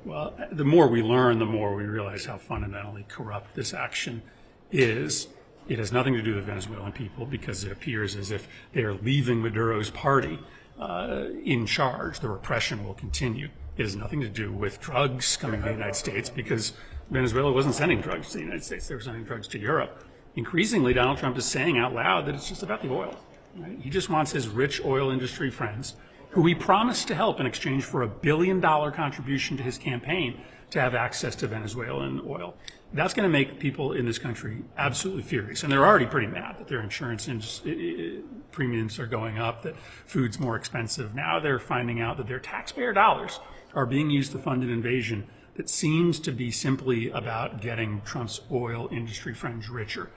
Well, the more we learn, the more we realize how fundamentally corrupt this action is. It has nothing to do with Venezuelan people because it appears as if they are leaving Maduro's party in charge. The repression will continue. It has nothing to do with drugs coming to the United States because Venezuela wasn't sending drugs to the United States. They were sending drugs to Europe. Increasingly, Donald Trump is saying out loud that it's just about the oil. Right? He just wants his rich oil industry friends, who he promised to help in exchange for $1 billion contribution to his campaign, to have access to Venezuelan oil. That's going to make people in this country absolutely furious. And they're already pretty mad that their insurance premiums are going up, that food's more expensive. Now they're finding out that their taxpayer dollars are being used to fund an invasion that seems to be simply about getting Trump's oil industry friends richer.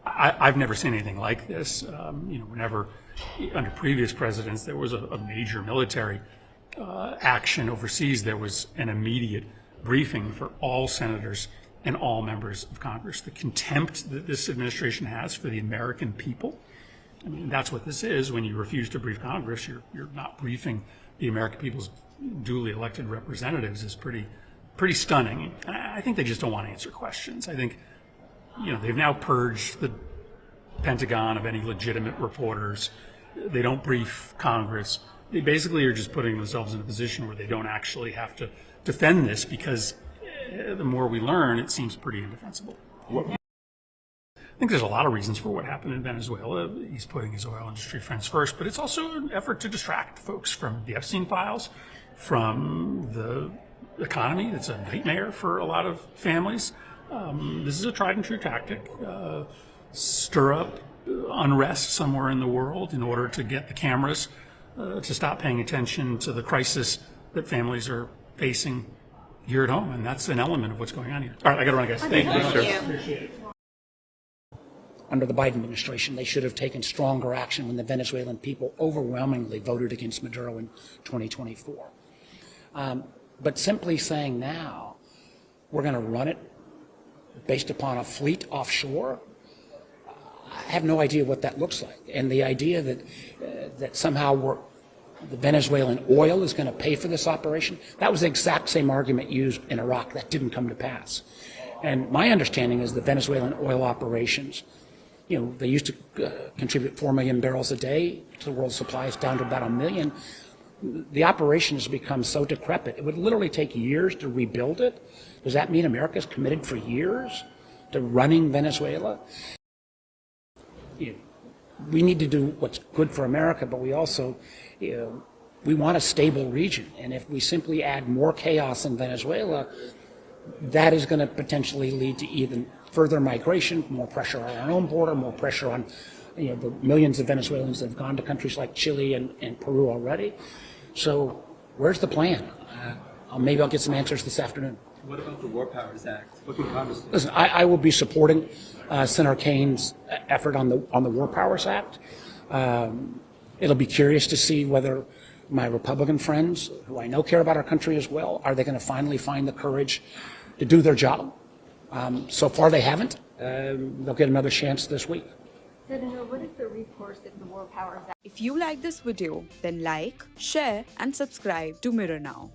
I've never seen anything like this. Whenever under previous presidents there was a major military action overseas, there was an immediate briefing for all senators and all members of Congress. The contempt that this administration has for the American people, I mean, that's what this is. When you refuse to brief Congress, you're not briefing the American people's duly elected representatives. Is pretty stunning. I think they just don't want to answer questions. I think, they've now purged the Pentagon of any legitimate reporters. They don't brief Congress. They basically are just putting themselves in a position where they don't actually have to defend this because the more we learn, it seems pretty indefensible. I think there's a lot of reasons for what happened in Venezuela. He's putting his oil industry friends first, but it's also an effort to distract folks from the Epstein files, from the economy that's a nightmare for a lot of families. This is a tried and true tactic. Stir up unrest somewhere in the world in order to get the cameras to stop paying attention to the crisis that families are facing here at home. And that's an element of what's going on here. All right, I got to run, guys. Thank you. Appreciate it. Under the Biden administration, they should have taken stronger action when the Venezuelan people overwhelmingly voted against Maduro in 2024. But simply saying now we're going to run it based upon a fleet offshore, I have no idea what that looks like. And the idea that somehow the Venezuelan oil is going to pay for this operation, that was the exact same argument used in Iraq. That didn't come to pass. And my understanding is the Venezuelan oil operations, they used to contribute 4 million barrels a day to the world supply. It's down to about 1 million. The operation has become so decrepit, it would literally take years to rebuild it. Does that mean America's committed for years to running Venezuela? We need to do what's good for America, but we also, we want a stable region. And if we simply add more chaos in Venezuela, that is going to potentially lead to even further migration, more pressure on our own border, more pressure on the millions of Venezuelans that have gone to countries like Chile and Peru already. So where's the plan? Maybe I'll get some answers this afternoon. What about the War Powers Act? What can Congress do? Listen, I will be supporting Senator Kane's effort on the War Powers Act. It'll be curious to see whether my Republican friends, who I know care about our country as well, are they going to finally find the courage to do their job? So far they haven't. They'll get another chance this week. Senator, what is the recourse if the War Powers Act? If you like this video, then like, share and subscribe to Mirror Now.